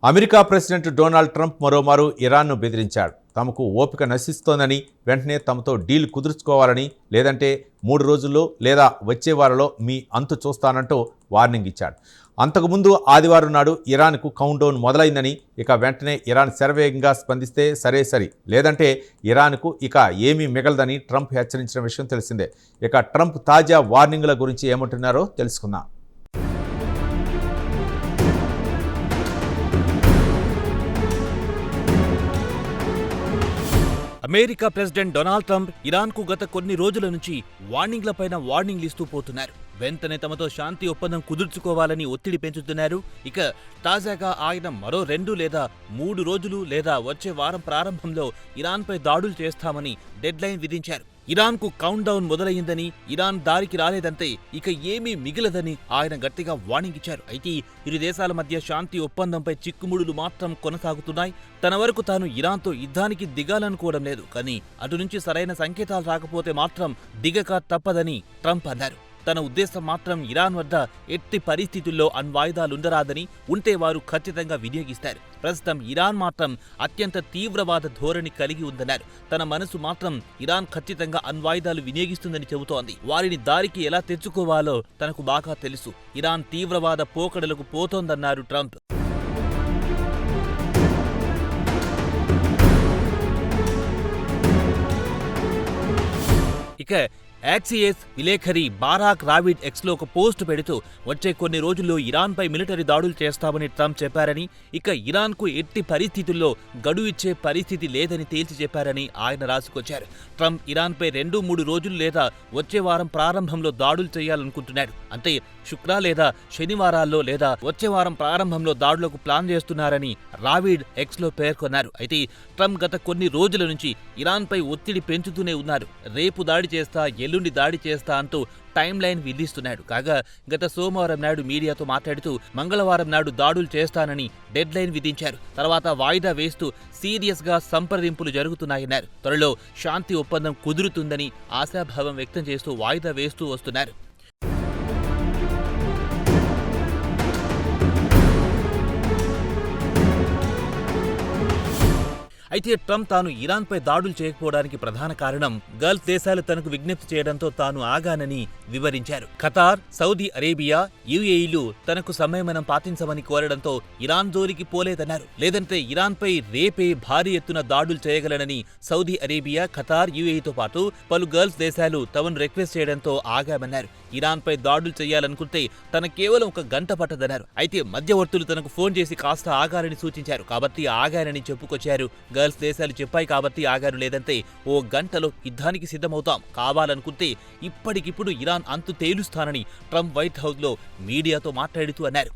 America president Donald Trump మరోమారు ఇరాన్ను బెదిరించాడు. తమకు ఓపిక నశిస్తోందని, వెంటనే తమతో డీల్ కుదుర్చుకోవాలని, లేదంటే 3 రోజుల్లో లేదా వచ్చే వారంలో మీ అంతు చూస్తానంటూ వార్నింగ్ ఇచ్చాడు. అంతకుముందు ఆదివారం నాడు ఇరాన్కు కౌంట్డౌన్ మొదలైందని, ఇక వెంటనే ఇరాన్ శరవేగంగా స్పందిస్తే సరి, లేదంటే ఇరాన్కు ఇక ఏమీ మిగలదని ట్రంప్ హెచ్చరించిన విషయం తెలిసిందే. ఇక ట్రంప్ తాజా వార్నింగ్ల గురించి ఏమంటున్నారో తెలుసుకుందాం. అమెరికా ప్రెసిడెంట్ డొనాల్డ్ ట్రంప్ ఇరాన్కు గత కొన్ని రోజుల నుంచి వార్నింగ్లపైన వార్నింగ్లు ఇస్తూ పోతున్నారు. వెంటనే తమతో శాంతి ఒప్పందం కుదుర్చుకోవాలని ఒత్తిడి పెంచుతున్నారు. ఇక తాజాగా ఆయన మరో 2 లేదా 3 రోజులు లేదా వచ్చే వారం ప్రారంభంలో ఇరాన్పై దాడులు చేస్తామని డెడ్లైన్ విధించారు. ఇరాన్కు కౌంట్ డౌన్ మొదలయ్యిందని, ఇరాన్ దారికి రాలేదంటే ఇక ఏమీ మిగిలదని ఆయన గట్టిగా వార్నింగ్ ఇచ్చారు. అయితే ఇరు దేశాల మధ్య శాంతి ఒప్పందంపై చిక్కుముడులు మాత్రం కొనసాగుతున్నాయి. తన వరకు తాను ఇరాన్తో యుద్ధానికి దిగాలనుకోవడం లేదు, కానీ అటు నుంచి సరైన సంకేతాలు రాకపోతే మాత్రం దిగక తప్పదని ట్రంప్ అన్నారు. తన ఉద్దేశం మాత్రం ఇరాన్ వద్ద ఎట్టి పరిస్థితుల్లో అణ్వాయుధాలుండరాదని, ఉంటే వారు ఖచ్చితంగా వినియోగిస్తారు. ప్రస్తుతం ఇరాన్ మాత్రం అత్యంత తీవ్రవాద ధోరణి కలిగి ఉందన్నారు. తన మనసు మాత్రం ఇరాన్ ఖచ్చితంగా అణ్వాయుధాలు వినియోగిస్తుందని చెబుతోంది. వారిని దారికి ఎలా తెచ్చుకోవాలో తనకు బాగా తెలుసు. ఇరాన్ తీవ్రవాద పోకడలకు పోతోందన్నారు ట్రంప్. ఇక యాక్సియస్ విలేఖరి బారాక్ రావిడ్ ఎక్స్లో ఒక పోస్ట్ పెడుతూ వచ్చే కొన్ని రోజుల్లో ఇరాన్పై మిలిటరీ దాడులు చేస్తామని ట్రంప్ చెప్పారని, ఇక ఇరాన్కు ఎట్టి పరిస్థితుల్లో గడువు ఇచ్చే పరిస్థితి లేదని తేల్చి చెప్పారని ఆయన రాసుకొచ్చారు. ట్రంప్ ఇరాన్పై 2-3 రోజులు లేదా వచ్చే వారం ప్రారంభంలో దాడులు చేయాలనుకుంటున్నాడు. అంటే శుక్ర లేదా శనివారాల్లో లేదా వచ్చే వారం ప్రారంభంలో దాడులకు ప్లాన్ చేస్తున్నారని రావిడ్ ఎక్స్లో పేర్కొన్నారు. అయితే ట్రంప్ గత కొన్ని రోజుల నుంచి ఇరాన్పై ఒత్తిడి పెంచుతూనే ఉన్నారు. రేపు దాడి చేస్తా, ఎల్లుండి దాడి చేస్తా అంటూ టైం లైన్ విధిస్తున్నాడు. కాగా గత సోమవారం నాడు మీడియాతో మాట్లాడుతూ మంగళవారం నాడు దాడులు చేస్తానని డెడ్ లైన్ విధించారు. తర్వాత వాయిదా వేస్తూ సీరియస్గా సంప్రదింపులు జరుగుతున్నాయన్నారు. త్వరలో శాంతి ఒప్పందం కుదురుతుందని ఆశాభావం వ్యక్తం చేస్తూ వాయిదా వేస్తూ వస్తున్నారు. అయితే ట్రంప్ తాను ఇరాన్పై దాడులు చేయకపోవడానికి ప్రధాన కారణం గల్ఫ్ దేశాలు తనకు విజ్ఞప్తి చేయడంతో తాను ఆగానని వివరించారు. ఖతార్, సౌదీ అరేబియా, యుఏఈలు తనకు సంయమనం పాటించమని కోరడంతో ఇరాన్ జోలికి పోలేదన్నారు. లేదంటే ఇరాన్పై రేపే భారీ ఎత్తున దాడులు చేయగలనని సౌదీ అరేబియా, ఖతార్, యుఏఈతో పాటు పలు గల్ఫ్ దేశాలు తమను రిక్వెస్ట్ చేయడంతో ఆగామన్నారు. ఇరాన్పై దాడులు చేయాలనుకుంటే తన కేవలం 1 గంట పట్టదన్నారు. అయితే మధ్యవర్తులు తనకు ఫోన్ చేసి కాస్త ఆగాలని సూచించారు. కాబట్టి ఆగానని చెప్పుకొచ్చారు. గల్ఫ్ దేశాలు చెప్పాయి కాబట్టి ఆగారు, లేదంటే ఓ గంటలో యుద్ధానికి సిద్ధమవుతాం, కావాలనుకుంటే ఇప్పటికిప్పుడు ఇరాన్ అంతు తేలుస్తానని ట్రంప్ వైట్ హౌస్లో మీడియాతో మాట్లాడుతూ అన్నారు.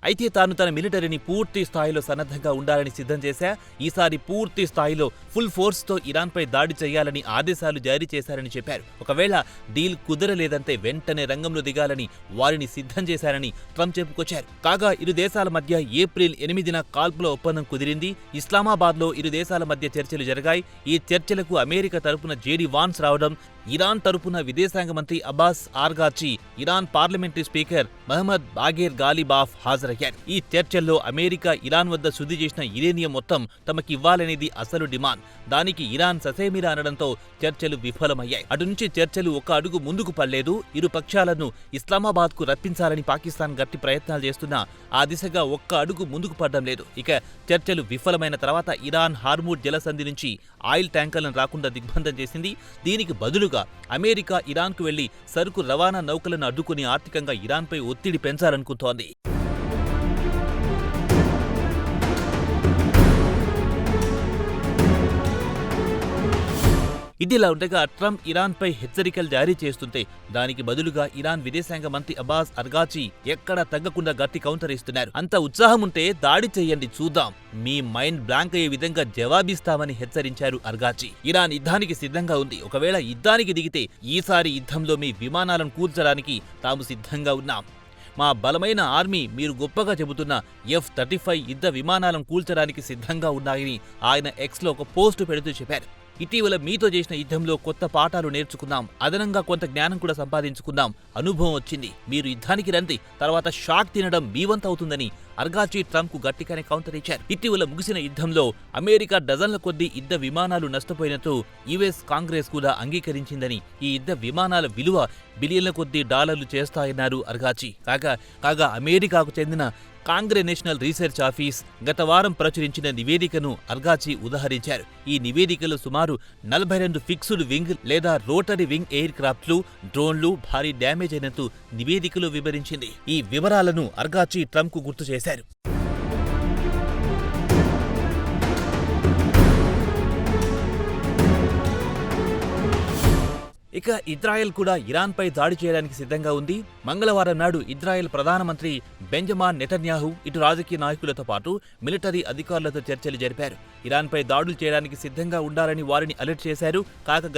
అయితే తాను తన మిలిటరీని పూర్తి స్థాయిలో సన్నద్ధంగా ఉండాలని సిద్ధం చేశా. ఈసారి పూర్తి స్థాయిలో ఫుల్ ఫోర్స్తో ఇరాన్పై దాడి చేయాలని ఆదేశాలు జారీ చేశారని చెప్పారు. ఒకవేళ డీల్ కుదరలేదంటే వెంటనే రంగంలో దిగాలని వారిని సిద్ధం చేశారని ట్రంప్ చెప్పుకొచ్చారు. కాగా ఇరు దేశాల మధ్య ఏప్రిల్ 8న కాల్పుల ఒప్పందం కుదిరింది. ఇస్లామాబాద్లో ఇరు దేశాల మధ్య చర్చలు జరిగాయి. ఈ చర్చలకు అమెరికా తరపున జేడీ వాన్స్ రావడం, ఇరాన్ తరపున విదేశాంగ మంత్రి Abbas Araghchi, Iran parliamentary speaker Mohammad Bagher Ghalibaf హాజరయ్యారు. ఈ చర్చల్లో అమెరికా ఇరాన్ వద్ద శుద్ధి చేసిన యురేనియం మొత్తం తమకివ్వాలనేది అసలు డిమాండ్. దానికి ఇరాన్ ససేమిరా అనడంతో చర్చలు విఫలమయ్యాయి. అటు నుంచి చర్చలు ఒక అడుగు ముందుకు పడలేదు. ఇరు పక్షాలను ఇస్లామాబాద్కు రప్పించాలని పాకిస్తాన్ గట్టి ప్రయత్నాలు చేస్తున్నా ఆ దిశగా ఒక్క అడుగు ముందుకు పడడం లేదు. ఇక చర్చలు విఫలమైన తర్వాత ఇరాన్ హార్మూజ్ జలసంధి నుంచి ఆయిల్ ట్యాంకర్లను రాకుండా దిగ్బంధం చేసింది. దీనికి బదులుగా అమెరికా ఇరాన్కు వెళ్లి సరుకు రవాణా నౌకలను అడ్డుకుని ఆర్థికంగా ఇరాన్పై ఒత్తిడి పెంచాలనుకుంటోంది. ఇదిలా ఉండగా ట్రంప్ ఇరాన్పై హెచ్చరికలు జారీ చేస్తుంటే దానికి బదులుగా ఇరాన్ విదేశాంగ మంత్రి అబ్బాస్ అర్గాచి ఎక్కడా తగ్గకుండా గట్టి కౌంటర్ ఇస్తున్నారు. అంత ఉత్సాహముంటే దాడి చెయ్యండి, చూద్దాం, మీ మైండ్ బ్లాంక్ అయ్యే విధంగా జవాబిస్తామని హెచ్చరించారు అర్గాచి. ఇరాన్ యుద్ధానికి సిద్ధంగా ఉంది. ఒకవేళ యుద్ధానికి దిగితే ఈసారి యుద్ధంలో మీ విమానాలను కూల్చడానికి తాము సిద్ధంగా ఉన్నాం. మా బలమైన ఆర్మీ మీరు గొప్పగా చెబుతున్న F-35 యుద్ధ విమానాలను కూల్చడానికి సిద్ధంగా ఉన్నాయని ఆయన ఎక్స్లో ఒక పోస్టు పెడుతూ చెప్పారు. ఇటీవల మీతో చేసిన యుద్ధంలో కొత్త పాఠాలు నేర్చుకున్నాం, అదనంగా కొంత జ్ఞానం కూడా సంపాదించుకున్నాం, అనుభవం వచ్చింది, మీరు యుద్ధానికి రండి, తర్వాత షాక్ తినడం మీ వంతు అవుతుందని అర్గాచి ట్రంప్కు గట్టిగానే కౌంటర్ ఇచ్చారు. ఇటీవల ముగిసిన యుద్ధంలో అమెరికా డజన్ల కొద్దీ యుద్ధ విమానాలు నష్టపోయినట్టు యుఎస్ కాంగ్రెస్ కూడా అంగీకరించిందని, ఈ యుద్ధ విమానాల విలువ బిలియన్ల కొద్దీ డాలర్లు చేస్తాయన్నారు అర్గాచి. కాగా అమెరికాకు చెందిన కాంగ్రెస్ నేషనల్ రీసెర్చ్ ఆఫీస్ గత వారం ప్రచురించిన నివేదికను అర్గాచి ఉదహరించారు. ఈ నివేదికలో సుమారు 42 ఫిక్స్డ్ వింగ్ లేదా రోటరీ వింగ్ ఎయిర్ క్రాఫ్ట్లు, డ్రోన్లు భారీ డ్యామేజ్ అయినట్టు నివేదికలో వివరించింది. ఈ వివరాలను అర్గాచి ట్రంప్కు గుర్తు చేశారు. ఇక ఇజ్రాయెల్ కూడా ఇరాన్పై దాడి చేయడానికి సిద్ధంగా ఉంది. మంగళవారం నాడు ఇజ్రాయెల్ ప్రధానమంత్రి బెంజమిన్ నెతన్యాహు ఇటు రాజకీయ నాయకులతో పాటు మిలిటరీ అధికారులతో చర్చలు జరిపారు. ఇరాన్పై దాడులు చేయడానికి సిద్ధంగా ఉండాలని వారిని అలర్ట్ చేశారు.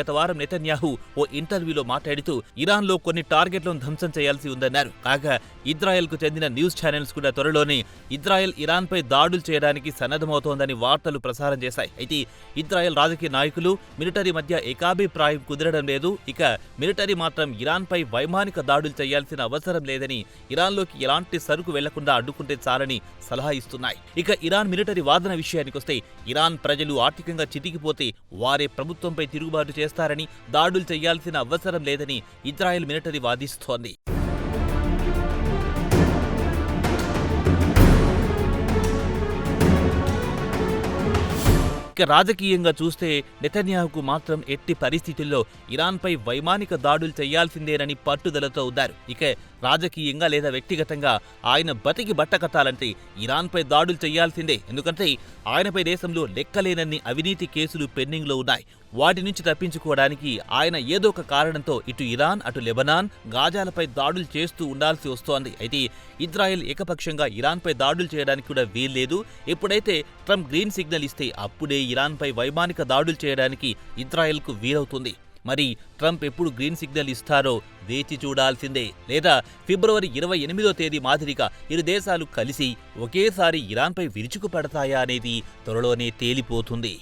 గత వారం నెతన్యాహు ఓ ఇంటర్వ్యూలో మాట్లాడుతూ ఇరాన్లో కొన్ని టార్గెట్లను ధ్వంసం చేయాల్సి ఉందన్నారు. ఇజ్రాయెల్కు చెందిన న్యూస్ ఛానల్స్ కూడా త్వరలోనే ఇజ్రాయెల్ ఇరాన్పై దాడులు చేయడానికి సన్నద్ధమవుతోందని వార్తలు ప్రసారం చేశాయి. అయితే ఇజ్రాయెల్ రాజకీయ నాయకులు, మిలిటరీ మధ్య ఏకాభిప్రాయం కుదరడం లేదు. ఇక మిలిటరీ మాత్రం ఇరాన్పై వైమానిక దాడులు చేయాల్సిన అవసరం లేదని, ఇరాన్లోకి ఎలాంటి సరుకు వెళ్లకుండా అడ్డుకుంటే చాలని సలహా ఇస్తున్నాయి. ఇక ఇరాన్ మిలిటరీ వాదన విషయానికొస్తే ఇరాన్ ప్రజలు ఆర్థికంగా చితికిపోతే వారే ప్రభుత్వంపై తిరుగుబాటు చేస్తారని, దాడులు చేయాల్సిన అవసరం లేదని ఇజ్రాయెల్ మిలిటరీ వాదిస్తోంది. ఇక రాజకీయంగా చూస్తే నెతన్యాహుకు మాత్రం ఎట్టి పరిస్థితుల్లో ఇరాన్పై వైమానిక దాడులు చేయాల్సిందేనని పట్టుదలతో ఉన్నారు. ఇక రాజకీయంగా లేదా వ్యక్తిగతంగా ఆయన బతికి బట్టకట్టాలంటే ఇరాన్పై దాడులు చేయాల్సిందే. ఎందుకంటే ఆయనపై దేశంలో లెక్కలేనన్ని అవినీతి కేసులు పెండింగ్లో ఉన్నాయి. వాటి నుంచి తప్పించుకోవడానికి ఆయన ఏదో ఒక కారణంతో ఇటు ఇరాన్, అటు లెబనాన్, గాజాలపై దాడులు చేస్తూ ఉండాల్సి వస్తోంది. అయితే ఇజ్రాయెల్ ఏకపక్షంగా ఇరాన్పై దాడులు చేయడానికి కూడా వీల్లేదు. ఎప్పుడైతే ట్రంప్ గ్రీన్ సిగ్నల్ ఇస్తే అప్పుడే ఇరాన్పై వైమానిక దాడులు చేయడానికి ఇజ్రాయెల్కు వీలవుతుంది. మరి ట్రంప్ ఎప్పుడు గ్రీన్ సిగ్నల్ ఇస్తారో వేచి చూడాల్సిందే. లేదా ఫిబ్రవరి 28వ తేదీ మాదిరిగా ఇరు దేశాలు కలిసి ఒకేసారి ఇరాన్పై విరుచుకుపడతాయా అనేది త్వరలోనే తేలిపోతుంది.